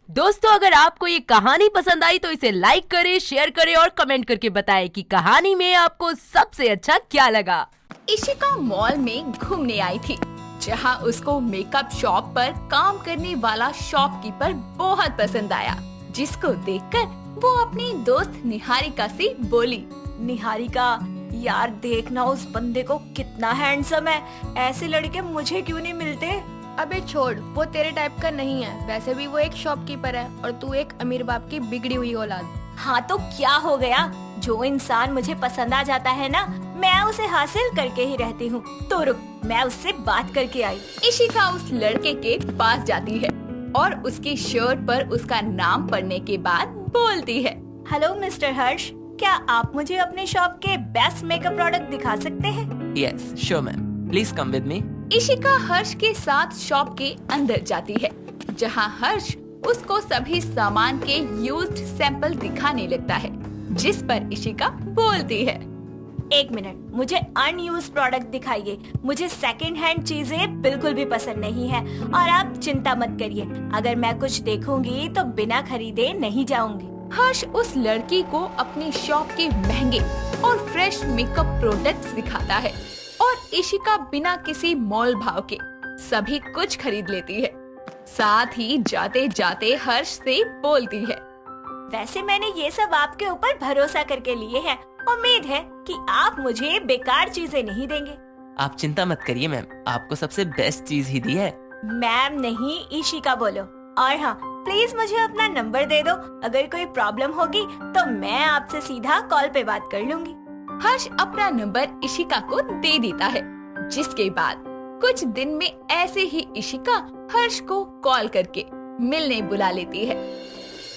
दोस्तों, अगर आपको ये कहानी पसंद आई तो इसे लाइक करें, शेयर करें और कमेंट करके बताएं कि कहानी में आपको सबसे अच्छा क्या लगा। इशिका मॉल में घूमने आई थी, जहां उसको मेकअप शॉप पर काम करने वाला शॉपकीपर बहुत पसंद आया, जिसको देखकर वो अपनी दोस्त निहारिका से बोली। निहारिका, यार देखना उस बंदे को, कितना हैंडसम है। ऐसे लड़के मुझे क्यों नहीं मिलते? अबे छोड़, वो तेरे टाइप का नहीं है। वैसे भी वो एक शॉपकीपर है और तू एक अमीर बाप की बिगड़ी हुई औलाद। हाँ तो क्या हो गया? जो इंसान मुझे पसंद आ जाता है ना, मैं उसे हासिल करके ही रहती हूँ। तो रुक, मैं उससे बात करके आई। इशिका उस लड़के के पास जाती है और उसकी शर्ट पर उसका नाम पढ़ने के बाद बोलती है, हेलो मिस्टर हर्ष, क्या आप मुझे अपने शॉप के बेस्ट मेकअप प्रोडक्ट दिखा सकते हैं? Yes sure ma'am, please come with me. Ishika Harsh के साथ शॉप के अंदर जाती है, जहां हर्ष उसको सभी सामान के यूज्ड सैंपल दिखाने लगता है, जिस पर इशिका बोलती है, एक मिनट, मुझे अनयूज्ड प्रोडक्ट दिखाइए। मुझे सेकंड हैंड चीजें बिल्कुल भी पसंद नहीं है। और आप चिंता मत करिए, अगर मैं कुछ देखूंगी तो बिना खरीदे नहीं जाऊंगी। हर्ष उस लड़की को अपनी शॉप के महंगे और फ्रेश मेकअप प्रोडक्ट्स दिखाता है और इशिका बिना किसी मोल भाव के सभी कुछ खरीद लेती है। साथ ही जाते जाते हर्ष से बोलती है, वैसे मैंने ये सब आपके ऊपर भरोसा करके लिए हैं। उम्मीद है कि आप मुझे बेकार चीजें नहीं देंगे। आप चिंता मत करिए मैम, आपको सबसे बेस्ट चीज ही दी है। मैम नहीं, इशिका बोलो। और हाँ, प्लीज मुझे अपना नंबर दे दो। अगर कोई प्रॉब्लम होगी तो मैं आपसे सीधा कॉल पे बात कर लूंगी। हर्ष अपना नंबर इशिका को दे देता है, जिसके बाद कुछ दिन में ऐसे ही इशिका हर्ष को कॉल करके मिलने बुला लेती है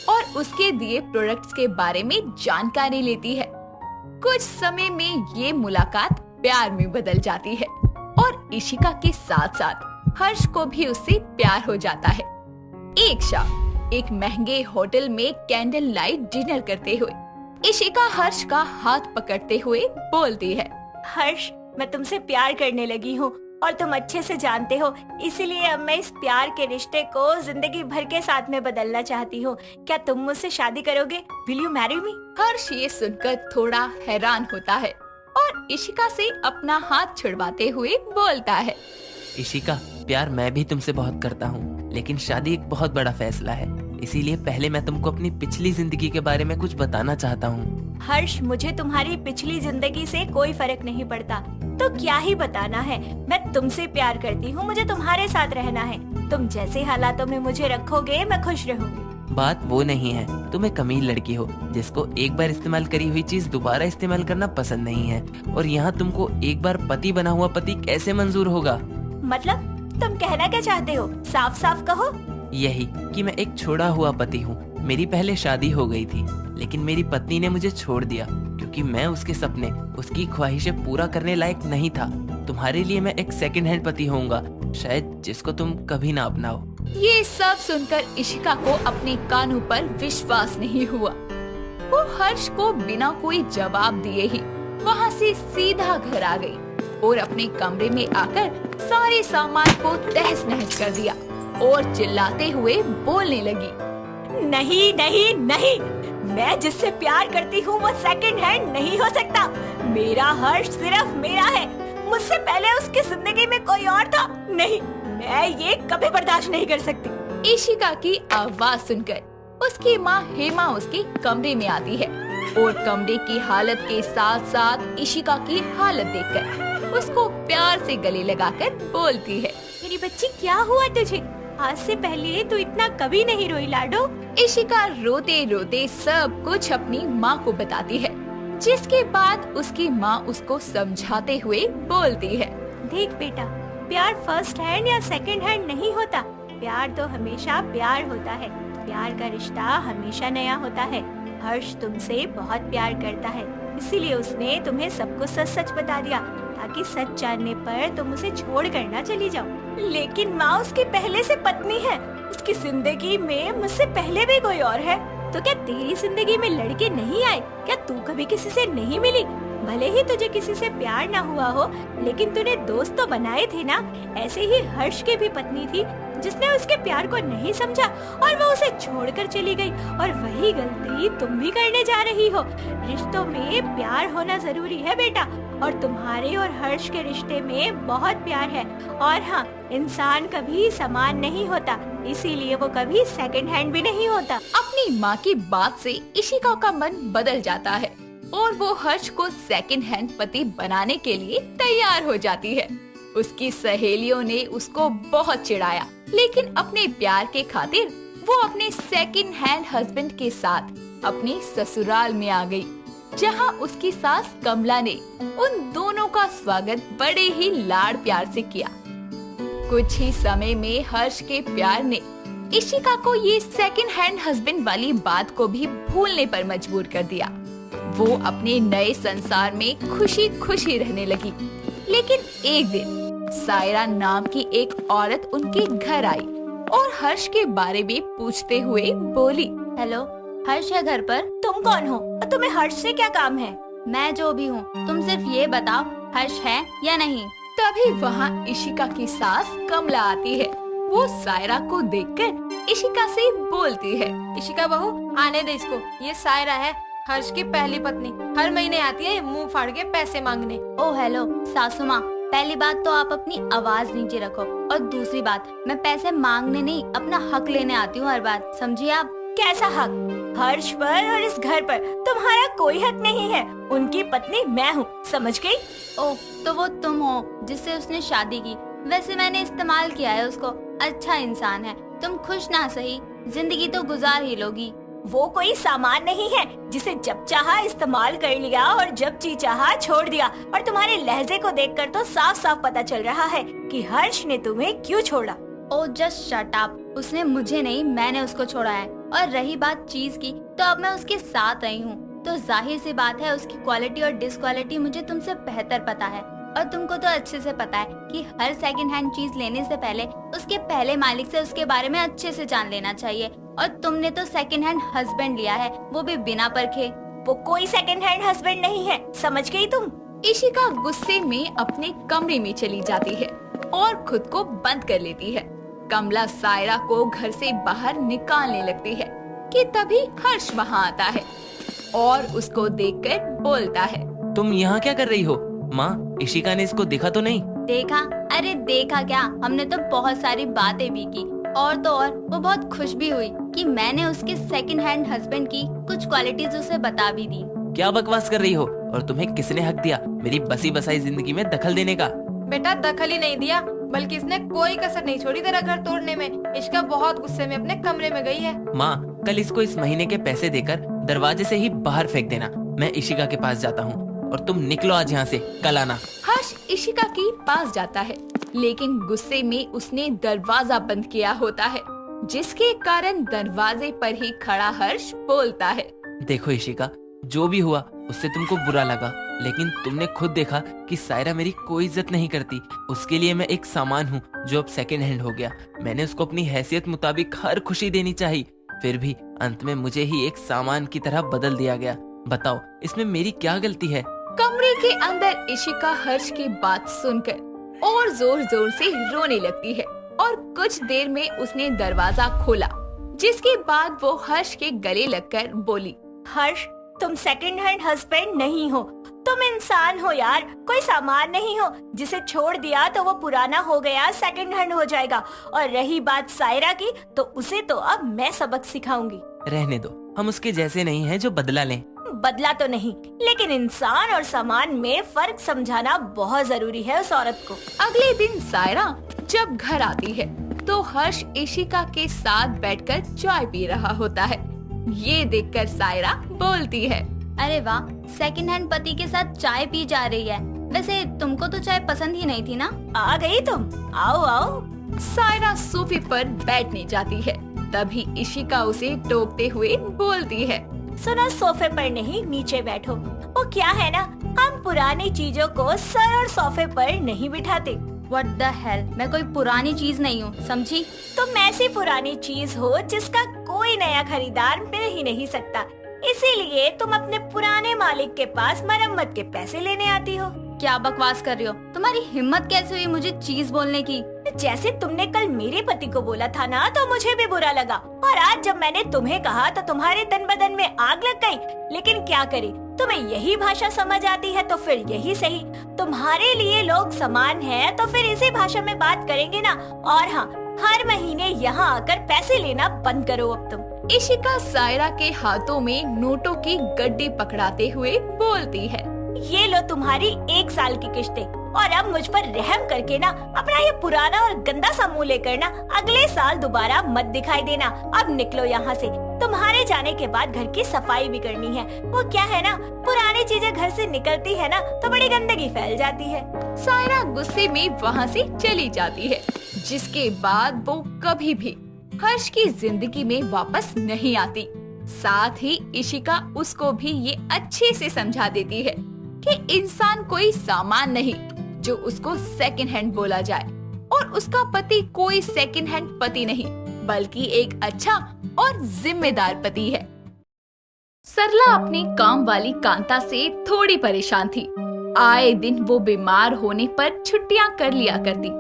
और उसके दिए प्रोडक्ट्स के बारे में जानकारी लेती है। कुछ समय में ये मुलाकात प्यार में बदल जाती है और इशिका के साथ साथ हर्ष को भी उससे प्यार हो जाता है। एक शाम एक महंगे होटल में कैंडल लाइट डिनर करते हुए इशिका हर्ष का हाथ पकड़ते हुए बोलती है, हर्ष, मैं तुमसे प्यार करने लगी हूँ और तुम अच्छे से जानते हो, इसीलिए अब मैं इस प्यार के रिश्ते को जिंदगी भर के साथ में बदलना चाहती हूँ। क्या तुम मुझसे शादी करोगे? Will you marry me? हर्ष ये सुनकर थोड़ा हैरान होता है और इशिका से अपना हाथ छुड़वाते हुए बोलता है, इशिका, प्यार मैं भी तुमसे बहुत करता हूँ, लेकिन शादी एक बहुत बड़ा फैसला है, इसीलिए पहले मैं तुमको अपनी पिछली जिंदगी के बारे में कुछ बताना चाहता हूँ। हर्ष, मुझे तुम्हारी पिछली जिंदगी से कोई फर्क नहीं पड़ता, तो क्या ही बताना है। मैं तुमसे प्यार करती हूँ, मुझे तुम्हारे साथ रहना है। तुम जैसे हालातों में मुझे रखोगे मैं खुश रहूंगी। बात वो नहीं है, तुम एक अमीर लड़की हो जिसको एक बार इस्तेमाल करी हुई चीज दोबारा इस्तेमाल करना पसंद नहीं है, और यहाँ तुमको एक बार पति बना हुआ पति कैसे मंजूर होगा? मतलब तुम कहना क्या चाहते हो? साफ साफ कहो। यही कि मैं एक छोड़ा हुआ पति हूँ। मेरी पहले शादी हो गई थी, लेकिन मेरी पत्नी ने मुझे छोड़ दिया क्योंकि मैं उसके सपने, उसकी ख्वाहिशें पूरा करने लायक नहीं था। तुम्हारे लिए मैं एक सेकंड हैंड पति होऊंगा, शायद जिसको तुम कभी ना अपनाओ। ये सब सुनकर इशिका को अपने कानों पर विश्वास नहीं हुआ। वो हर्ष को बिना कोई जवाब दिए ही वहाँ से सीधा घर आ गई और अपने कमरे में आकर सारे सामान को तहस नहस कर दिया और चिल्लाते हुए बोलने लगी, नहीं नहीं नहीं, मैं जिससे प्यार करती हूँ वो सेकंड हैंड नहीं हो सकता। मेरा हर्ष सिर्फ मेरा है, मुझसे पहले उसकी जिंदगी में कोई और था। नहीं, मैं ये कभी बर्दाश्त नहीं कर सकती। इशिका की आवाज सुनकर उसकी माँ हेमा उसके कमरे में आती है और कमरे की हालत के साथ साथ इशिका की हालत देखकर उसको प्यार से गले लगाकर बोलती है, मेरी बच्ची, क्या हुआ तुझे? आज से पहले तू इतना कभी नहीं रोई लाडो। इशिका रोते रोते सब कुछ अपनी माँ को बताती है, जिसके बाद उसकी माँ उसको समझाते हुए बोलती है, देख बेटा, प्यार फर्स्ट हैंड या सेकंड हैंड नहीं होता। प्यार तो हमेशा प्यार होता है। प्यार का रिश्ता हमेशा नया होता है। हर्ष तुमसे बहुत प्यार करता है, इसीलिए उसने तुम्हें सब कुछ सच सच बता दिया, ताकि सच जानने पर तुम उसे छोड़ कर ना चली जाओ। लेकिन माँ उसकी पहले से पत्नी है, उसकी जिंदगी में मुझसे पहले भी कोई और है। तो क्या तेरी जिंदगी में लड़के नहीं आए? क्या तू कभी किसी से नहीं मिली? भले ही तुझे किसी से प्यार ना हुआ हो, लेकिन तूने दोस्त तो बनाए थे ना। ऐसे ही हर्ष की भी पत्नी थी, जिसने उसके प्यार को नहीं समझा और वो उसे छोड़कर चली गई। और वही गलती तुम भी करने जा रही हो। रिश्तों में प्यार होना जरूरी है बेटा, और तुम्हारे और हर्ष के रिश्ते में बहुत प्यार है। और हाँ, इंसान कभी समान नहीं होता, इसीलिए वो कभी सेकंड हैंड भी नहीं होता। अपनी माँ की बात से इशिका का मन बदल जाता है और वो हर्ष को सेकंड हैंड पति बनाने के लिए तैयार हो जाती है। उसकी सहेलियों ने उसको बहुत चिढ़ाया, लेकिन अपने प्यार के खातिर वो अपने सेकंड हैंड हस्बैंड के साथ अपने ससुराल में आ गई, जहाँ उसकी सास कमला ने उन दोनों का स्वागत बड़े ही लाड़ प्यार से किया। कुछ ही समय में हर्ष के प्यार ने इशिका को ये सेकंड हैंड हस्बैंड वाली बात को भी भूलने पर मजबूर कर दिया। वो अपने नए संसार में खुशी खुशी रहने लगी। लेकिन एक दिन सायरा नाम की एक औरत उनके घर आई और हर्ष के बारे में पूछते हुए बोली, हेलो, हर्ष है घर पर? तुम कौन हो और तुम्हें हर्ष से क्या काम है? मैं जो भी हूँ, तुम सिर्फ ये बताओ हर्ष है या नहीं। तभी वहाँ इशिका की सास कमला आती है। वो सायरा को देखकर इशिका से बोलती है, इशिका बहू, आने दे इसको, ये सायरा है, हर्ष की पहली पत्नी। हर महीने आती है मुंह फाड़ के पैसे मांगने। ओ हेलो सासू माँ, पहली बात तो आप अपनी आवाज नीचे रखो, और दूसरी बात, मैं पैसे मांगने नहीं, अपना हक लेने आती हूँ हर बार, समझिए आप। कैसा हक? हर्ष पर और इस घर पर तुम्हारा कोई हक नहीं है। उनकी पत्नी मैं हूँ, समझ गई? ओह, तो वो तुम हो जिससे उसने शादी की। वैसे मैंने इस्तेमाल किया है उसको, अच्छा इंसान है। तुम खुश ना सही, जिंदगी तो गुजार ही लोगी। वो कोई सामान नहीं है जिसे जब चाहा इस्तेमाल कर लिया और जब जी चाहा छोड़ दिया। और तुम्हारे लहजे को देखकर तो साफ साफ पता चल रहा है कि हर्ष ने तुम्हें क्यों छोड़ा। ओ जस्ट शट अप, उसने मुझे नहीं, मैंने उसको छोड़ा है। और रही बात चीज की, तो अब मैं उसके साथ आई हूँ, तो जाहिर सी बात है उसकी क्वालिटी और डिसक्वालिटी मुझे तुमसे बेहतर पता है। और तुमको तो अच्छे से पता है कि हर सेकंड हैंड चीज लेने से पहले उसके पहले मालिक से उसके बारे में अच्छे से जान लेना चाहिए। और तुमने तो सेकंड हैंड हस्बैंड लिया है, वो भी बिना परखे। वो कोई सेकंड हैंड हस्बैंड नहीं है, समझ गई तुम? इशिका गुस्से में अपने कमरे में चली जाती है और खुद को बंद कर लेती है। कमला सायरा को घर से बाहर निकालने लगती है कि तभी हर्ष वहाँ आता है और उसको देखकर बोलता है, तुम यहाँ क्या कर रही हो? माँ, इशिका ने इसको देखा तो नहीं? देखा? अरे देखा क्या, हमने तो बहुत सारी बातें भी की, और तो और वो बहुत खुश भी हुई कि मैंने उसके सेकंड हैंड हस्बैंड की कुछ क्वालिटीज उसे बता भी दी। क्या बकवास कर रही हो? और तुम्हें किसने हक दिया मेरी बसी बसाई जिंदगी में दखल देने का? बेटा, दखल ही नहीं दिया, बल्कि इसने कोई कसर नहीं छोड़ी तेरा घर तोड़ने में। इश्का बहुत गुस्से में अपने कमरे में गई है। माँ, कल इसको इस महीने के पैसे देकर दरवाजे से ही बाहर फेंक देना। मैं इशिका के पास जाता हूँ और तुम निकलो आज यहाँ से, कल आना। हर्ष इशिका के पास जाता है, लेकिन गुस्से में उसने दरवाजा बंद किया होता है, जिसके कारण दरवाजे पर ही खड़ा हर्ष बोलता है, देखो इशिका, जो भी हुआ उससे तुमको बुरा लगा, लेकिन तुमने खुद देखा कि सायरा मेरी कोई इज्जत नहीं करती। उसके लिए मैं एक सामान हूँ जो अब सेकंड हैंड हो गया। मैंने उसको अपनी हैसियत मुताबिक हर खुशी देनी चाहिए, फिर भी अंत में मुझे ही एक सामान की तरह बदल दिया गया। बताओ, इसमें मेरी क्या गलती है? कमरे के अंदर इशिका हर्ष की बात सुनकर और जोर जोर से रोने लगती है और कुछ देर में उसने दरवाजा खोला, जिसके बाद वो हर्ष के गले लगकर बोली, हर्ष, तुम सेकंड हैंड हस्बैंड नहीं हो, तुम इंसान हो यार, कोई सामान नहीं हो। जिसे छोड़ दिया तो वो पुराना हो गया, सेकंड हैंड हो जाएगा। और रही बात सायरा की, तो उसे तो अब मैं सबक सिखाऊंगी। रहने दो, हम उसके जैसे नहीं हैं जो बदला लें। बदला तो नहीं, लेकिन इंसान और सामान में फर्क समझाना बहुत जरूरी है उस औरत को। अगले दिन सायरा जब घर आती है तो हर्ष इशिका के साथ बैठकर चाय पी रहा होता है। ये देखकर सायरा बोलती है, अरे वाह, सेकंड हैंड पति के साथ चाय पी जा रही है। वैसे तुमको तो चाय पसंद ही नहीं थी ना? आ गई तुम, आओ आओ। सायरा सोफे पर बैठने जाती है, तभी इशिका उसे टोकते हुए बोलती है, सुनो, सोफे पर नहीं, नीचे बैठो। वो क्या है ना, हम पुरानी चीजों को सर और सोफे पर नहीं बिठाते। What the hell? मैं कोई पुरानी चीज नहीं हूँ, समझी? तुम ऐसी पुरानी चीज हो जिसका कोई नया खरीदार मिल ही नहीं सकता, इसीलिए तुम अपने पुराने मालिक के पास मरम्मत के पैसे लेने आती हो। क्या बकवास कर रही हो? तुम्हारी हिम्मत कैसे हुई मुझे चीज बोलने की? जैसे तुमने कल मेरे पति को बोला था ना, तो मुझे भी बुरा लगा, और आज जब मैंने तुम्हें कहा तो तुम्हारे तन बदन में आग लग गई। लेकिन क्या करें, तुम्हें यही भाषा समझ आती है तो फिर यही सही। तुम्हारे लिए लोग समान हैं तो फिर इसी भाषा में बात करेंगे ना। और हाँ, हर महीने यहाँ आकर पैसे लेना बंद करो अब तुम। इशिका सायरा के हाथों में नोटों की गड्डी पकड़ाते हुए बोलती है। ये लो तुम्हारी 1 साल की किश्तें, और अब मुझ पर रहम करके ना अपना ये पुराना और गंदा सा मुंह लेकर ना अगले साल दोबारा मत दिखाई देना। अब निकलो यहाँ से। तुम्हारे जाने के बाद घर की सफाई भी करनी है। वो क्या है ना, पुरानी चीजें घर से निकलती है ना तो बड़ी गंदगी फैल जाती है। सायरा गुस्से में वहाँ से चली जाती है, जिसके बाद वो कभी भी हर्ष की जिंदगी में वापस नहीं आती। साथ ही इशिका उसको भी ये अच्छे से समझा देती है कि इंसान कोई सामान नहीं जो उसको सेकंड हैंड बोला जाए, और उसका पति कोई सेकंड हैंड पति नहीं बल्कि एक अच्छा और जिम्मेदार पति है। सरला अपनी काम वाली कांता से थोड़ी परेशान थी। आए दिन वो बीमार होने पर छुट्टियां कर लिया करती,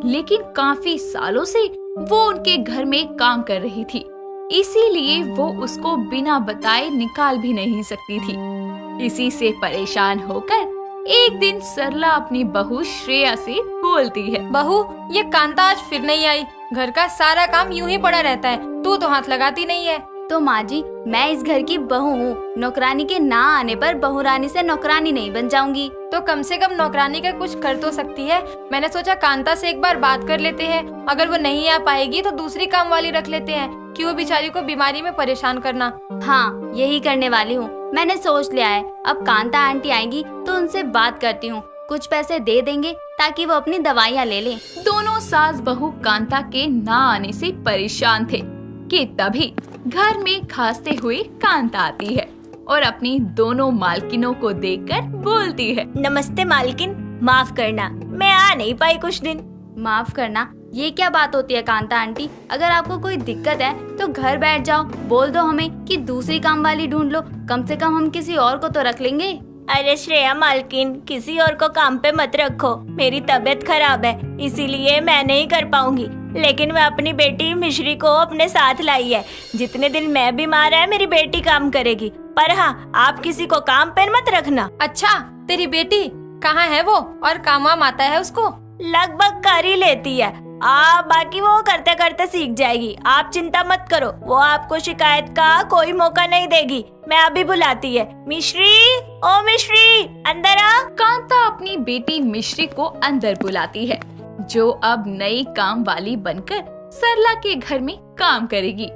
लेकिन काफी सालों से वो उनके घर में काम कर रही थी, इसीलिए वो उसको बिना बताए निकाल भी नहीं सकती थी। इसी से परेशान होकर एक दिन सरला अपनी बहू श्रेया से बोलती है। बहू, ये कांता आज फिर नहीं आई। घर का सारा काम यूं ही पड़ा रहता है, तू तो हाथ लगाती नहीं है। तो माँ जी, मैं इस घर की बहू हूँ। नौकरानी के ना आने पर बहू रानी से नौकरानी नहीं बन जाऊंगी। तो कम से कम नौकरानी का कुछ कर तो सकती है। मैंने सोचा कांता से एक बार बात कर लेते हैं, अगर वो नहीं आ पाएगी तो दूसरी काम वाली रख लेते हैं, क्यों बेचारी को बीमारी में परेशान करना। हाँ, यही करने वाली हूँ। मैंने सोच लिया है, अब कांता आंटी आएंगी तो उनसे बात करती हूँ, कुछ पैसे दे देंगे ताकि वो अपनी दवाइयाँ ले लें। दोनों सास बहू कांता के ना आने से परेशान थे कि तभी घर में खांसते हुए कांता आती है और अपनी दोनों मालकिनों को देखकर बोलती है। नमस्ते मालकिन, माफ करना मैं आ नहीं पाई कुछ दिन। माफ करना, ये क्या बात होती है कांता आंटी? अगर आपको कोई दिक्कत है तो घर बैठ जाओ, बोल दो हमें कि दूसरी काम वाली ढूंढ लो, कम से कम हम किसी और को तो रख लेंगे। अरे श्रेया मालकिन, किसी और को काम पे मत रखो, मेरी तबीयत खराब है इसीलिए मैं नहीं कर पाऊंगी, लेकिन मैं अपनी बेटी मिश्री को अपने साथ लाई है। जितने दिन मैं बीमार है मेरी बेटी काम करेगी, पर हाँ, आप किसी को काम पे मत रखना। अच्छा, तेरी बेटी कहाँ है वो, और काम वाम आता है उसको? लगभग कर ही लेती है, बाकी वो करते करते सीख जाएगी। आप चिंता मत करो, वो आपको शिकायत का कोई मौका नहीं देगी। मैं अभी बुलाती है। मिश्री, ओ मिश्री, अंदर आ। कांता अपनी बेटी मिश्री को अंदर बुलाती है, जो अब नई काम वाली बनकर सरला के घर में काम करेगी।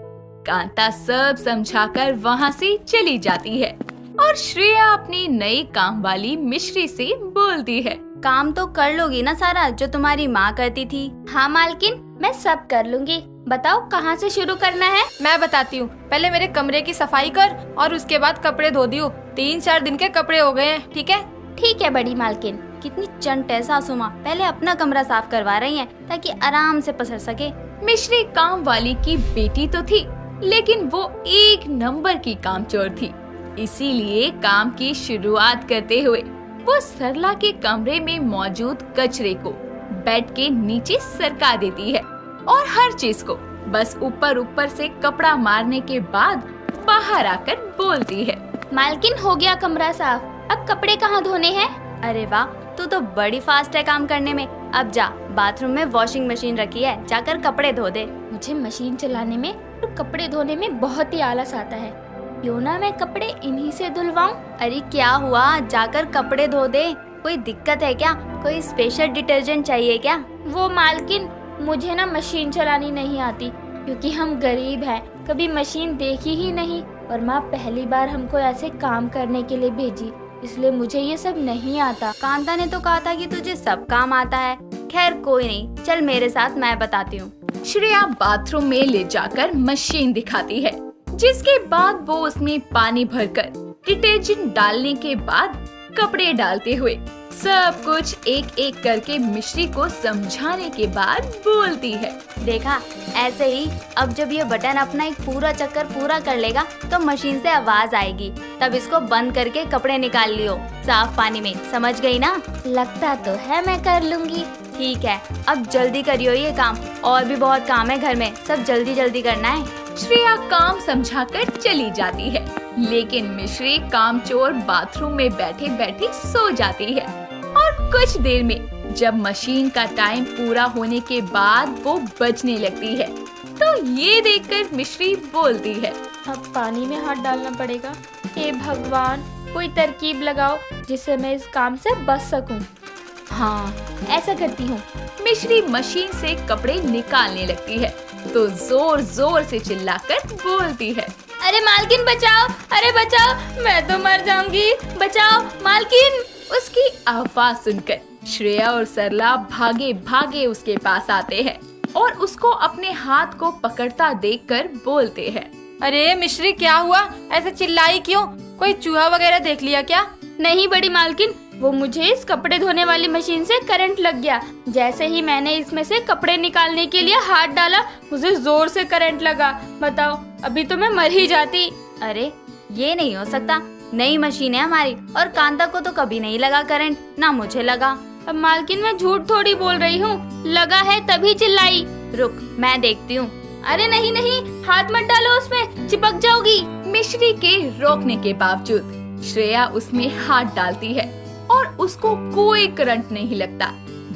कांता सब समझाकर वहाँ से चली जाती है और श्रेया अपनी नई काम वाली मिश्री से बोलती है। काम तो कर लोगी ना सारा, जो तुम्हारी माँ करती थी? हाँ मालकिन, मैं सब कर लूंगी। बताओ कहाँ से शुरू करना है? मैं बताती हूँ, पहले मेरे कमरे की सफाई कर और उसके बाद कपड़े धो दियो। 3-4 दिन के कपड़े हो गए हैं, ठीक है? ठीक है बड़ी मालकिन। कितनी चंट है सासू माँ, पहले अपना कमरा साफ करवा रही हैं ताकि आराम से पसर सके। मिश्री काम वाली की बेटी तो थी, लेकिन वो एक नंबर की कामचोर थी, इसीलिए काम की शुरुआत करते हुए वो सरला के कमरे में मौजूद कचरे को बेड के नीचे सरका देती है और हर चीज को बस ऊपर से कपड़ा मारने के बाद बाहर आकर बोलती है। मालकिन, हो गया कमरा साफ, अब कपड़े कहाँ धोने हैं? अरे वाह, तू तो बड़ी फास्ट है काम करने में। अब जा, बाथरूम में वॉशिंग मशीन रखी है, जाकर कपड़े धो दे। मुझे मशीन चलाने में और कपड़े धोने में बहुत ही आलस आता है, क्यों ना मैं कपड़े इन्हीं से धुलवाऊं? अरे क्या हुआ, जाकर कपड़े धो दे। कोई दिक्कत है क्या? कोई स्पेशल डिटर्जेंट चाहिए क्या? वो मालकिन, मुझे ना मशीन चलानी नहीं आती, क्योंकि हम गरीब हैं, कभी मशीन देखी ही नहीं, और माँ पहली बार हमको ऐसे काम करने के लिए भेजी, इसलिए मुझे ये सब नहीं आता। कांता ने तो कहा था कि तुझे सब काम आता है। खैर कोई नहीं, चल मेरे साथ, मैं बताती हूँ। श्रेया बाथरूम में ले जाकर मशीन दिखाती है, जिसके बाद वो उसमें पानी भरकर डिटर्जेंट डालने के बाद कपड़े डालते हुए सब कुछ एक एक करके मिश्री को समझाने के बाद बोलती है। देखा, ऐसे ही अब जब ये बटन अपना एक पूरा चक्कर पूरा कर लेगा तो मशीन से आवाज आएगी, तब इसको बंद करके कपड़े निकाल लियो साफ पानी में, समझ गई ना? लगता तो है मैं कर लूंगी। ठीक है, अब जल्दी करियो ये काम, और भी बहुत काम है घर में, सब जल्दी जल्दी करना है। श्रेया काम समझाकर चली जाती है, लेकिन मिश्री कामचोर बाथरूम में बैठे बैठे सो जाती है। और कुछ देर में जब मशीन का टाइम पूरा होने के बाद वो बजने लगती है, तो ये देखकर मिश्री बोलती है, अब पानी में हाथ डालना पड़ेगा। हे भगवान, कोई तरकीब लगाओ जिससे मैं इस काम से बच सकूं। हाँ, ऐसा करती हूँ। मिश्री मशीन से कपड़े निकालने लगती है तो जोर जोर से चिल्लाकर बोलती है, अरे मालकिन बचाओ, अरे बचाओ, मैं तो मर जाऊंगी, बचाओ मालकिन। उसकी आवाज सुनकर श्रेया और सरला भागे भागे उसके पास आते हैं और उसको अपने हाथ को पकड़ता देखकर बोलते हैं, अरे मिश्री क्या हुआ, ऐसे चिल्लाई क्यों? कोई चूहा वगैरह देख लिया क्या? नहीं बड़ी मालकिन, वो मुझे इस कपड़े धोने वाली मशीन से करंट लग गया। जैसे ही मैंने इसमें से कपड़े निकालने के लिए हाथ डाला, मुझे जोर से करंट लगा। बताओ, अभी तो मैं मर ही जाती। अरे ये नहीं हो सकता, नई मशीन है हमारी, और कांता को तो कभी नहीं लगा करंट, ना मुझे लगा। अब मालकिन मैं झूठ थोड़ी बोल रही हूँ, लगा है तभी चिल्लाई। रुक, मैं देखती हूँ। अरे नहीं नहीं, हाथ मत डालो, उसमें चिपक जाओगी। मिश्री के रोकने के बावजूद श्रेया उसमें हाथ डालती है और उसको कोई करंट नहीं लगता,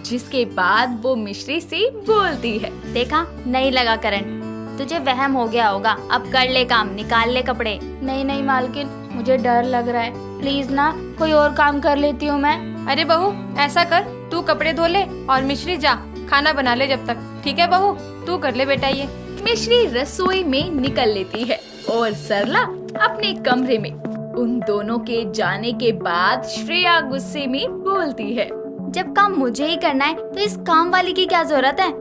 जिसके बाद वो मिश्री से बोलती है, देखा, नहीं लगा करंट, तुझे वहम हो गया होगा, अब कर ले काम, निकाल ले कपड़े। नहीं नहीं मालकिन, मुझे डर लग रहा है, प्लीज ना, कोई और काम कर लेती हूँ मैं। अरे बहू, ऐसा कर, तू कपड़े धो ले और मिश्री जा खाना बना ले जब तक। ठीक है बहू, तू कर ले बेटा ये। मिश्री रसोई में निकल लेती है और सरला अपने कमरे में। उन दोनों के जाने के बाद श्रेया गुस्से में बोलती है, जब काम मुझे ही करना है तो इस काम वाली की क्या जरूरत है?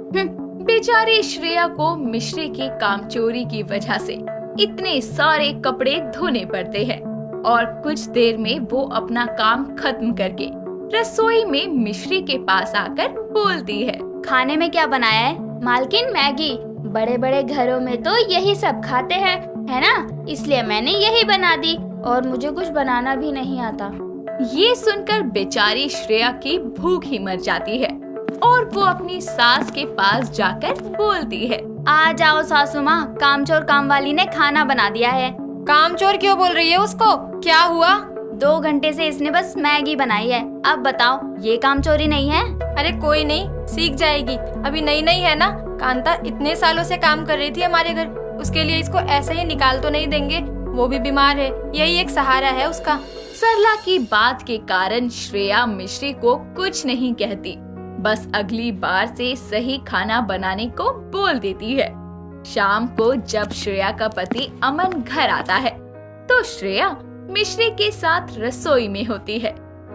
बेचारी श्रेया को मिश्री की कामचोरी की वजह से इतने सारे कपड़े धोने पड़ते हैं और कुछ देर में वो अपना काम खत्म करके रसोई में मिश्री के पास आकर बोलती है, खाने में क्या बनाया है? मालकिन मैगी, बड़े बड़े घरों में तो यही सब खाते हैं, है ना? इसलिए मैंने यही बना दी, और मुझे कुछ बनाना भी नहीं आता। ये सुनकर बेचारी श्रेया की भूख ही मर जाती है और वो अपनी सास के पास जाकर बोलती है, आ जाओ सासू माँ, कामचोर काम वाली ने खाना बना दिया है। कामचोर क्यों बोल रही है उसको? क्या हुआ? 2 घंटे से इसने बस मैगी बनाई है, अब बताओ ये कामचोरी नहीं है? अरे कोई नहीं, सीख जाएगी, अभी नई नई है ना। कांता इतने सालों से काम कर रही थी हमारे घर, उसके लिए इसको ऐसे ही निकाल तो नहीं देंगे, वो भी बीमार है, यही एक सहारा है उसका। सरला की बात के कारण श्रेया मिश्री को कुछ नहीं कहती, बस अगली बार से सही खाना बनाने को बोल देती है। शाम को जब श्रेया का पति अमन घर आता है तो श्रेया मिश्री के साथ रसोई में होती है।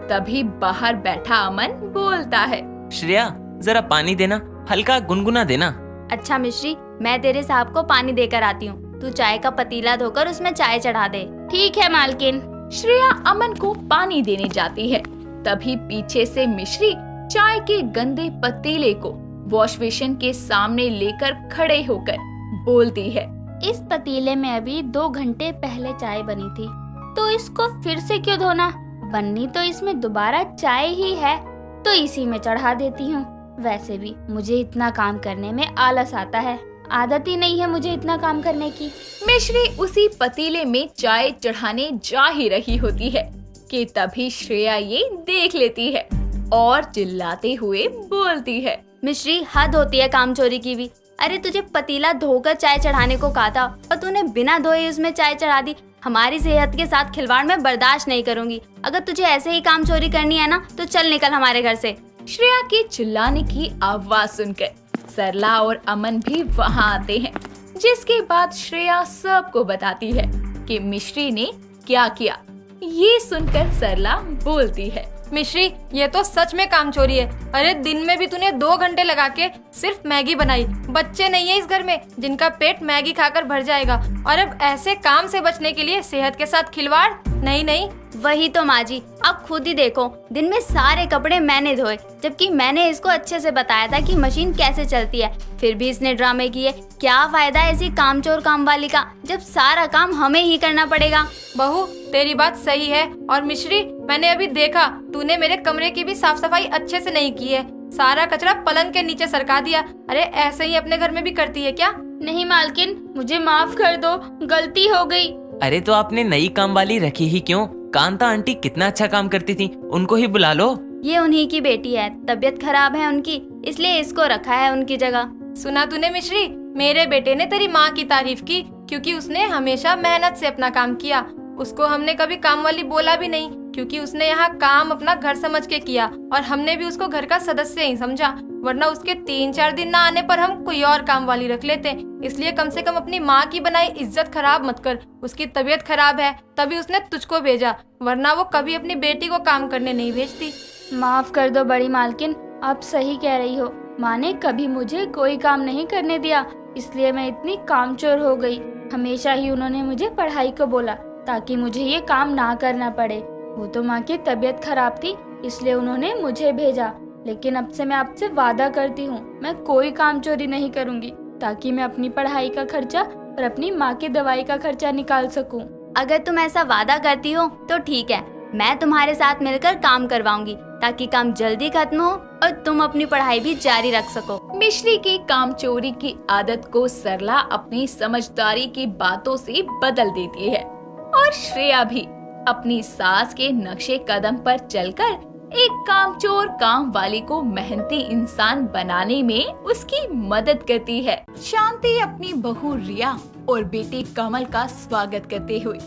तभी बाहर बैठा अमन बोलता है, श्रेया, जरा पानी देना, हल्का गुनगुना देना। अच्छा मिश्री, मैं तेरे साहब को पानी देकर आती हूँ, तू चाय का पतीला धोकर उसमें चाय चढ़ा दे। ठीक है मालकिन। श्रेया अमन को पानी देने जाती है, तभी पीछे से मिश्री चाय के गंदे पतीले को वॉश बेसिन के सामने लेकर खड़े होकर बोलती है, इस पतीले में अभी 2 घंटे पहले चाय बनी थी, तो इसको फिर से क्यों धोना? बननी तो इसमें दोबारा चाय ही है, तो इसी में चढ़ा देती हूँ। वैसे भी मुझे इतना काम करने में आलस आता है, आदत ही नहीं है मुझे इतना काम करने की। मिश्री उसी पतीले में चाय चढ़ाने जा ही रही होती है कि तभी श्रेया ये देख लेती है और चिल्लाते हुए बोलती है, मिश्री, हद होती है कामचोरी की भी। अरे तुझे पतीला धोकर चाय चढ़ाने को कहा था और तूने बिना धोए उसमें चाय चढ़ा दी। हमारी सेहत के साथ खिलवाड़ मैं बर्दाश्त नहीं करूंगी। अगर तुझे ऐसे ही काम चोरी करनी है ना तो चल निकल हमारे घर से। श्रेया के चिल्लाने की आवाज सुनकर सरला और अमन भी वहां आते हैं, जिसके बाद श्रेया सबको बताती है कि मिश्री ने क्या किया। ये सुनकर सरला बोलती है, मिश्री, ये तो सच में कामचोरी है। अरे दिन में भी तूने 2 घंटे लगा के सिर्फ मैगी बनाई। बच्चे नहीं है इस घर में जिनका पेट मैगी खाकर भर जाएगा, और अब ऐसे काम से बचने के लिए सेहत के साथ खिलवाड़। नहीं नहीं, वही तो माँ जी, आप खुद ही देखो, दिन में सारे कपड़े मैंने धोए, जबकि मैंने इसको अच्छे से बताया था कि मशीन कैसे चलती है, फिर भी इसने ड्रामे किए। क्या फायदा ऐसी कामचोर काम वाली का, जब सारा काम हमें ही करना पड़ेगा। बहू तेरी बात सही है। और मिश्री, मैंने अभी देखा तूने मेरे कमरे की भी साफ सफाई अच्छे से नहीं की है, सारा कचरा पलंग के नीचे सरका दिया। अरे ऐसे ही अपने घर में भी करती है क्या? नहीं मालकिन, मुझे माफ कर दो, गलती हो गई। अरे तो आपने नई काम वाली रखी ही क्यों? कांता आंटी कितना अच्छा काम करती थी, उनको ही बुला लो। ये उन्हीं की बेटी है, तबीयत खराब है उनकी, इसलिए इसको रखा है उनकी जगह। सुना तूने मिश्री, मेरे बेटे ने तेरी माँ की तारीफ की, क्योंकि उसने हमेशा मेहनत से अपना काम किया। उसको हमने कभी काम वाली बोला भी नहीं, क्योंकि उसने यहाँ काम अपना घर समझ के किया, और हमने भी उसको घर का सदस्य ही समझा। वरना उसके 3-4 दिन ना आने पर हम कोई और काम वाली रख लेते। इसलिए कम से कम अपनी माँ की बनाई इज्जत खराब मत कर। उसकी तबीयत खराब है तभी उसने तुझको भेजा, वरना वो कभी अपनी बेटी को काम करने नहीं भेजती। माफ कर दो बड़ी मालकिन, आप सही कह रही हो। माँ ने कभी मुझे कोई काम नहीं करने दिया, इसलिए मैं इतनी कामचोर हो गई। हमेशा ही उन्होंने मुझे पढ़ाई को बोला ताकि मुझे ये काम ना करना पड़े। वो तो माँ की तबीयत खराब थी, इसलिए उन्होंने मुझे भेजा। लेकिन अब से मैं आपसे वादा करती हूँ, मैं कोई काम चोरी नहीं करूँगी, ताकि मैं अपनी पढ़ाई का खर्चा और अपनी माँ की दवाई का खर्चा निकाल सकूँ। अगर तुम ऐसा वादा करती हो तो ठीक है, मैं तुम्हारे साथ मिलकर काम करवाऊंगी, ताकि काम जल्दी खत्म हो और तुम अपनी पढ़ाई भी जारी रख सको। मिश्री की काम चोरी की आदत को सरला अपनी समझदारी की बातों से बदल देती है, और श्रेया भी अपनी सास के नक्शे कदम पर चलकर एक कामचोर काम वाली को मेहनती इंसान बनाने में उसकी मदद करती है। शांति अपनी बहू रिया और बेटे कमल का स्वागत करते हुए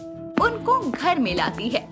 उनको घर में लाती है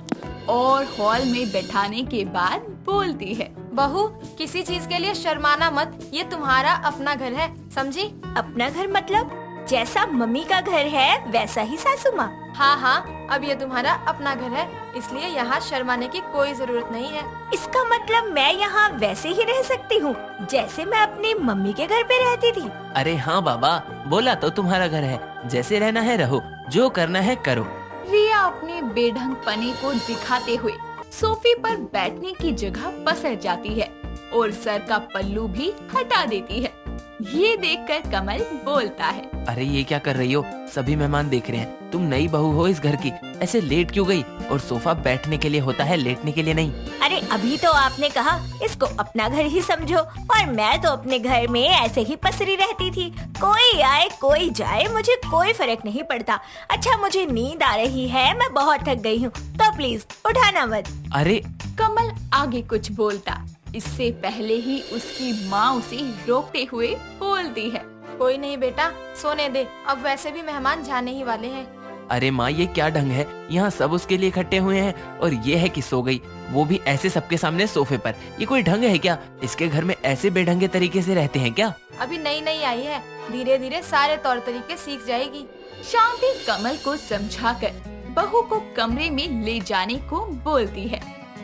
और हॉल में बैठाने के बाद बोलती है, बहू किसी चीज के लिए शर्माना मत, ये तुम्हारा अपना घर है, समझी? अपना घर मतलब जैसा मम्मी का घर है वैसा ही सासू माँ। हाँ हाँ, अब ये तुम्हारा अपना घर है, इसलिए यहाँ शर्माने की कोई जरूरत नहीं है। इसका मतलब मैं यहाँ वैसे ही रह सकती हूँ जैसे मैं अपनी मम्मी के घर पे रहती थी। अरे हाँ बाबा, बोला तो तुम्हारा घर है, जैसे रहना है रहो, जो करना है करो। रिया अपने बेढंग पने को दिखाते हुए सोफे पर बैठने की जगह पसर जाती है और सर का पल्लू भी हटा देती है। ये देखकर कमल बोलता है, अरे ये क्या कर रही हो? सभी मेहमान देख रहे हैं, तुम नई बहू हो इस घर की, ऐसे लेट क्यों गई? और सोफा बैठने के लिए होता है, लेटने के लिए नहीं। अरे अभी तो आपने कहा इसको अपना घर ही समझो, और मैं तो अपने घर में ऐसे ही पसरी रहती थी। कोई आए कोई जाए मुझे कोई फर्क नहीं पड़ता। अच्छा मुझे नींद आ रही है, मैं बहुत थक गई हूँ, तो प्लीज उठाना मत। अरे कमल आगे कुछ बोलता इससे पहले ही उसकी माँ उसे रोकते हुए बोलती है, कोई नहीं बेटा, सोने दे, अब वैसे भी मेहमान जाने ही वाले हैं। अरे माँ, ये क्या ढंग है? यहाँ सब उसके लिए इकट्ठे हुए हैं और ये है कि सो गई, वो भी ऐसे सबके सामने सोफे पर। ये कोई ढंग है क्या? इसके घर में ऐसे बेढंगे तरीके से रहते हैं क्या? अभी नई नई आई है, धीरे धीरे सारे तौर तरीके सीख जाएगी। शांति कमल को समझाकर बहू को कमरे में ले जाने को बोलती है,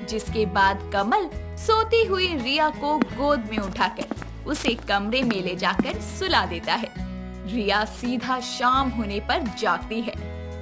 जिसके बाद कमल सोती हुई रिया को गोद में उठाकर उसे कमरे में ले जाकर सुला देता है। रिया सीधा शाम होने पर जागती है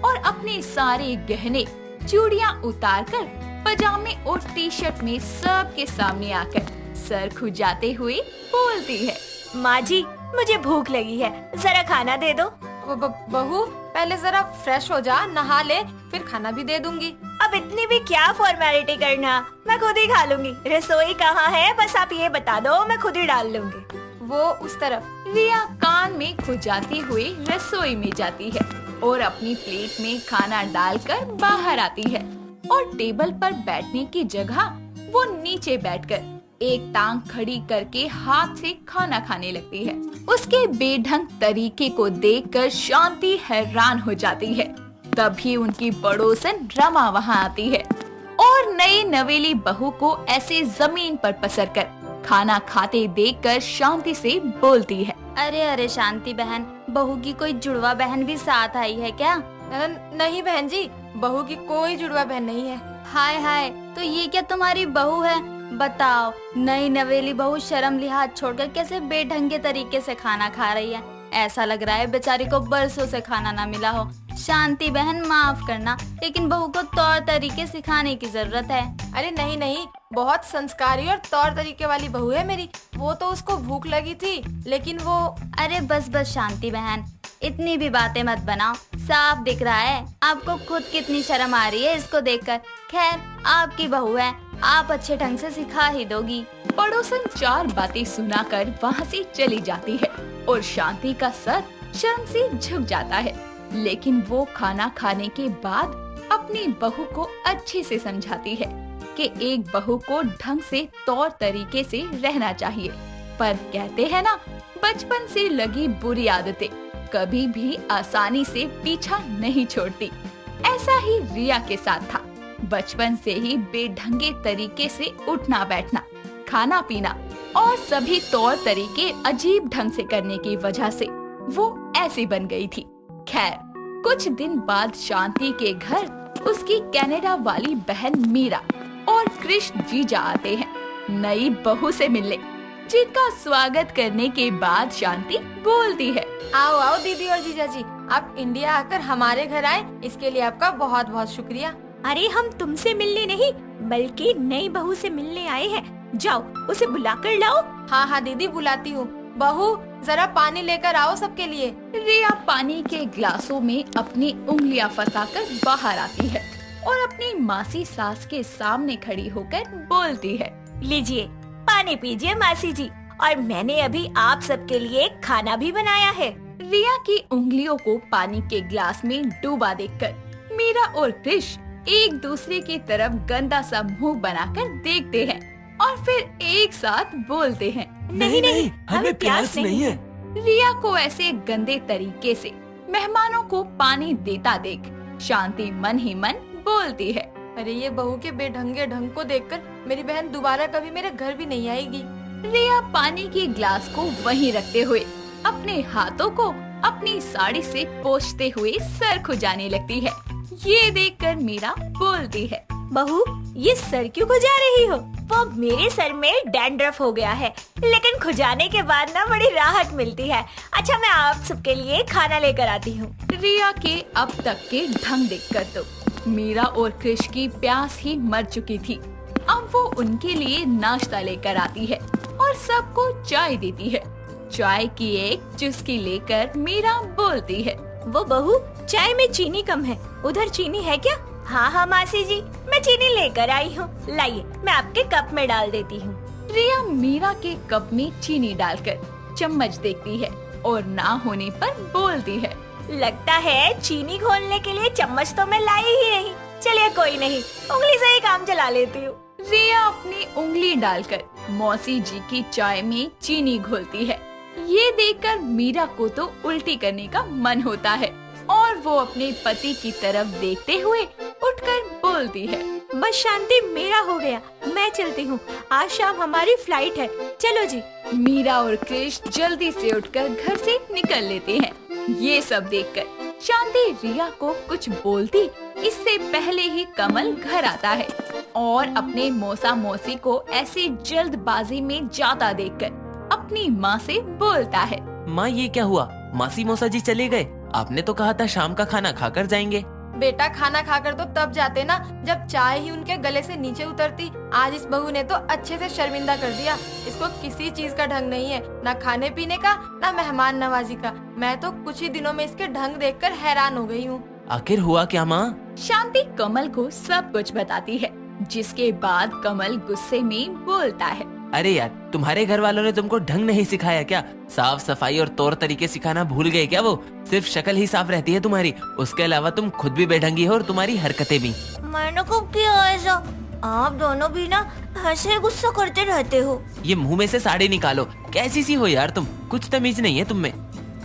और अपने सारे गहने चूड़ियां उतारकर पजामे और टी शर्ट में सबके सामने आकर सर खुजाते हुए बोलती है, माँ जी मुझे भूख लगी है, जरा खाना दे दो। बहू पहले जरा फ्रेश हो जा, नहा ले, फिर खाना भी दे दूंगी। अब इतनी भी क्या फॉर्मेलिटी करना, मैं खुद ही खा लूंगी। रसोई कहाँ है, बस आप ये बता दो, मैं खुद ही डाल लूंगी। वो उस तरफ। रिया कान में खुजाती हुई रसोई में जाती है और अपनी प्लेट में खाना डालकर बाहर आती है, और टेबल पर बैठने की जगह वो नीचे बैठकर एक टांग खड़ी करके हाथ से खाना खाने लगती है। उसके बेढंग तरीके को देखकर शांति हैरान हो जाती है। तभी उनकी पड़ोसन रमा वहाँ आती है और नई नवेली बहू को ऐसे जमीन पर पसर कर खाना खाते देखकर शांति से बोलती है, अरे अरे शांति बहन, बहू की कोई जुड़वा बहन भी साथ आई है क्या? नहीं बहन जी, बहू की कोई जुड़वा बहन नहीं है। हाय हाय, तो ये क्या तुम्हारी बहू है? बताओ, नई नवेली बहू शर्म लिहाज छोड़कर कैसे बेढंगे तरीके से खाना खा रही है। ऐसा लग रहा है बेचारी को बरसों से खाना ना मिला हो। शांति बहन माफ करना, लेकिन बहू को तौर तरीके सिखाने की जरूरत है। अरे नहीं नहीं, बहुत संस्कारी और तौर तरीके वाली बहू है मेरी। वो तो उसको भूख लगी थी, लेकिन वो अरे बस बस शांति बहन, इतनी भी बातें मत बनाओ। साफ दिख रहा है आपको खुद कितनी शर्म आ रही है इसको देखकर। खैर, आपकी बहू है, आप अच्छे ढंग से सिखा ही दोगी। पड़ोसन 4 बातें सुनाकर वहाँ से चली जाती है और शांति का सर शर्म से झुक जाता है। लेकिन वो खाना खाने के बाद अपनी बहू को अच्छे से समझाती है कि एक बहू को ढंग से तौर तरीके से रहना चाहिए। पर कहते हैं ना, बचपन से लगी बुरी आदतें कभी भी आसानी से पीछा नहीं छोड़ती। ऐसा ही रिया के साथ था। बचपन से ही बेढंगे तरीके से उठना बैठना, खाना पीना और सभी तौर तरीके अजीब ढंग से करने की वजह से वो ऐसी बन गई थी। खैर, कुछ दिन बाद शांति के घर उसकी कनाडा वाली बहन मीरा और कृष्ण जीजा आते हैं नई बहू से मिलने, जिनका स्वागत करने के बाद शांति बोलती है, आओ आओ दीदी और जीजा जी, आप इंडिया आकर हमारे घर आए, इसके लिए आपका बहुत बहुत शुक्रिया। अरे हम तुमसे मिलने नहीं बल्कि नई बहू से मिलने आए हैं। जाओ उसे बुलाकर लाओ। हाँ हाँ दीदी, बुलाती हूँ। बहू, जरा पानी लेकर आओ सबके लिए। रिया पानी के ग्लासों में अपनी उंगलियां फंसाकर बाहर आती है और अपनी मासी सास के सामने खड़ी होकर बोलती है, लीजिए पानी पीजिए मासी जी, और मैंने अभी आप सबके लिए खाना भी बनाया है। रिया की उंगलियों को पानी के ग्लास में डूबा देखकर मीरा और कृष्ण एक दूसरे की तरफ गंदा सा मुंह बनाकर देखते हैं और फिर एक साथ बोलते हैं, नहीं नहीं, हमें प्यास नहीं है। रिया को ऐसे गंदे तरीके से मेहमानों को पानी देता देख शांति मन ही मन बोलती है, अरे ये बहू के बेढंगे ढंग को देखकर मेरी बहन दोबारा कभी मेरे घर भी नहीं आएगी। रिया पानी के ग्लास को वहीं रखते हुए अपने हाथों को अपनी साड़ी से पोंछते हुए सर खुजाने लगती है। ये देखकर मीरा बोलती है, बहू ये सर क्यों खुजा रही हो? वो मेरे सर में डैंड्रफ हो गया है, लेकिन खुजाने के बाद ना बड़ी राहत मिलती है। अच्छा, मैं आप सबके लिए खाना लेकर आती हूँ। रिया के अब तक के ढंग देखकर तो मीरा और कृष्ण की प्यास ही मर चुकी थी। अब वो उनके लिए नाश्ता लेकर आती है और सबको चाय देती है। चाय की एक चुस्की लेकर मीरा बोलती है, वो बहू चाय में चीनी कम है, उधर चीनी है क्या? हाँ हाँ मासी जी, मैं चीनी लेकर आई हूँ, लाइए मैं आपके कप में डाल देती हूँ। रिया मीरा के कप में चीनी डालकर चम्मच देखती है और ना होने पर बोलती है, लगता है चीनी घोलने के लिए चम्मच तो मैं लाई ही नहीं। चलिए कोई नहीं, उंगली से ही काम चला लेती हूँ। रिया अपनी उंगली डालकर मौसी जी की चाय में चीनी घोलती है। ये देखकर मीरा को तो उल्टी करने का मन होता है और वो अपने पति की तरफ देखते हुए उठकर बोलती है, बस शांति, मेरा हो गया, मैं चलती हूँ, आज शाम हमारी फ्लाइट है, चलो जी। मीरा और कृष्ण जल्दी से उठकर घर से निकल लेते हैं। ये सब देखकर शांति रिया को कुछ बोलती इससे पहले ही कमल घर आता है और अपने मौसा मौसी को ऐसे जल्दबाजी में जाता देखकर अपनी माँ से बोलता है, माँ ये क्या हुआ? मासी मौसा जी चले गए? आपने तो कहा था शाम का खाना खाकर जाएंगे। बेटा, खाना खाकर तो तब जाते ना जब चाय ही उनके गले से नीचे उतरती। आज इस बहू ने तो अच्छे से शर्मिंदा कर दिया। इसको किसी चीज का ढंग नहीं है, ना खाने पीने का, ना मेहमान नवाजी का। मैं तो कुछ ही दिनों में इसके ढंग देखकर हैरान हो गई हूँ। आखिर हुआ क्या माँ? शांति कमल को सब कुछ बताती है, जिसके बाद कमल गुस्से में बोलता है, अरे यार, तुम्हारे घर वालों ने तुमको ढंग नहीं सिखाया क्या? साफ सफाई और तौर तरीके सिखाना भूल गए क्या? वो सिर्फ शक्ल ही साफ रहती है तुम्हारी, उसके अलावा तुम खुद भी बेढंगी हो और तुम्हारी हरकतें भी। मैंने कब किया ऐसा? आप दोनों भी ना हंसे गुस्सा करते रहते हो। ये मुंह में से साड़ी निकालो, कैसी सी हो यार तुम, कुछ तमीज नहीं है तुम में।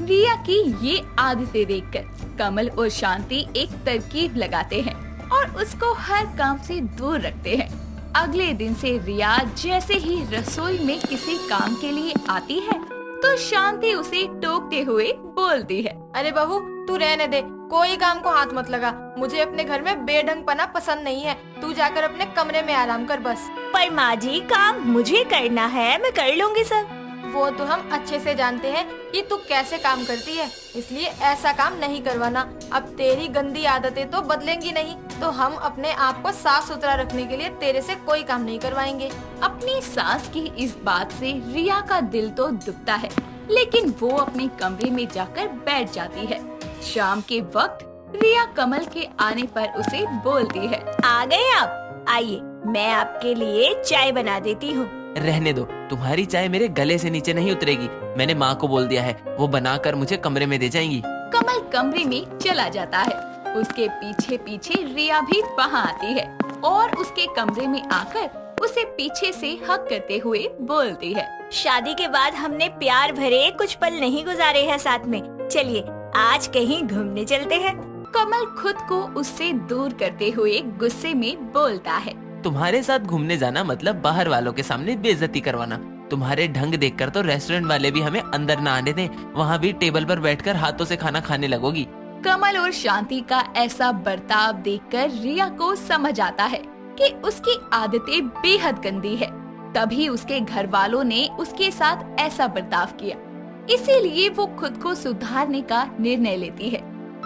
रिया की ये आदतें देखकर कमल और शांति एक तरकीब लगाते हैं और उसको हर काम से दूर रखते हैं। अगले दिन से रिया जैसे ही रसोई में किसी काम के लिए आती है तो शांति उसे टोकते हुए बोलती है, अरे बहू, तू रहने दे, कोई काम को हाथ मत लगा। मुझे अपने घर में बेढंगपना पसंद नहीं है। तू जाकर अपने कमरे में आराम कर बस। पर माँ जी, काम मुझे करना है, मैं कर लूँगी सब। वो तो हम अच्छे से जानते हैं कि तू कैसे काम करती है, इसलिए ऐसा काम नहीं करवाना। अब तेरी गंदी आदतें तो बदलेंगी नहीं, तो हम अपने आप को साफ सुथरा रखने के लिए तेरे से कोई काम नहीं करवाएंगे। अपनी सास की इस बात से रिया का दिल तो दुखता है, लेकिन वो अपने कमरे में जाकर बैठ जाती है। शाम के वक्त रिया कमल के आने पर उसे बोलती है, आ गए आप? आइए, मैं आपके लिए चाय बना देती हूँ। रहने दो, तुम्हारी चाय मेरे गले से नीचे नहीं उतरेगी। मैंने माँ को बोल दिया है, वो बनाकर मुझे कमरे में दे जाएंगी। कमल कमरे में चला जाता है। उसके पीछे पीछे रिया भी वहाँ आती है और उसके कमरे में आकर उसे पीछे से हक करते हुए बोलती है, शादी के बाद हमने प्यार भरे कुछ पल नहीं गुजारे हैं साथ में। चलिए आज कहीं घूमने चलते हैं। कमल खुद को उससे दूर करते हुए गुस्से में बोलता है, तुम्हारे साथ घूमने जाना मतलब बाहर वालों के सामने बेइज्जती करवाना। तुम्हारे ढंग देखकर तो रेस्टोरेंट वाले भी हमें अंदर न आने दें, वहाँ भी टेबल पर बैठकर हाथों से खाना खाने लगोगी। कमल और शांति का ऐसा बर्ताव देखकर रिया को समझ आता है कि उसकी आदतें बेहद गंदी है, तभी उसके घर वालों ने उसके साथ ऐसा बर्ताव किया। इसीलिए वो खुद को सुधारने का निर्णय लेती है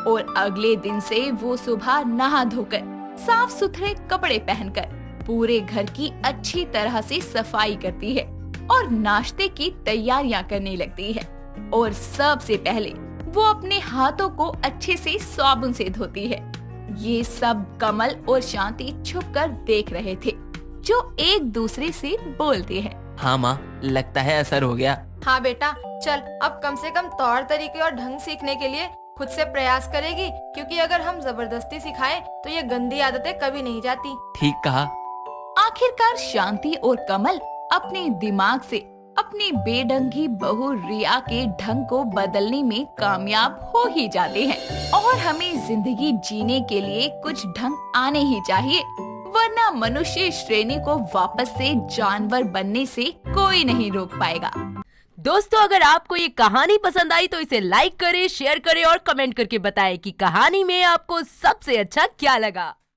और अगले दिन से वो सुबह नहा धोकर साफ सुथरे कपड़े पहनकर पूरे घर की अच्छी तरह से सफाई करती है और नाश्ते की तैयारियां करने लगती है। और सबसे पहले वो अपने हाथों को अच्छे से साबुन से धोती है। ये सब कमल और शांति छुपकर देख रहे थे, जो एक दूसरे से बोलते हैं, हाँ माँ, लगता है असर हो गया। हाँ बेटा, चल अब कम से कम तौर तरीके और ढंग सीखने के लिए खुद से प्रयास करेगी, क्योंकि अगर हम जबरदस्ती सिखाएं तो ये गंदी आदतें कभी नहीं जाती। ठीक कहा। आखिरकार शांति और कमल अपने दिमाग से अपनी बेढंगी बहू रिया के ढंग को बदलने में कामयाब हो ही जाते हैं। और हमें जिंदगी जीने के लिए कुछ ढंग आने ही चाहिए, वरना मनुष्य श्रेणी को वापस से जानवर बनने से कोई नहीं रोक पाएगा। दोस्तों, अगर आपको ये कहानी पसंद आई तो इसे लाइक करें, शेयर करें और कमेंट करके बताएं कि कहानी में आपको सबसे अच्छा क्या लगा।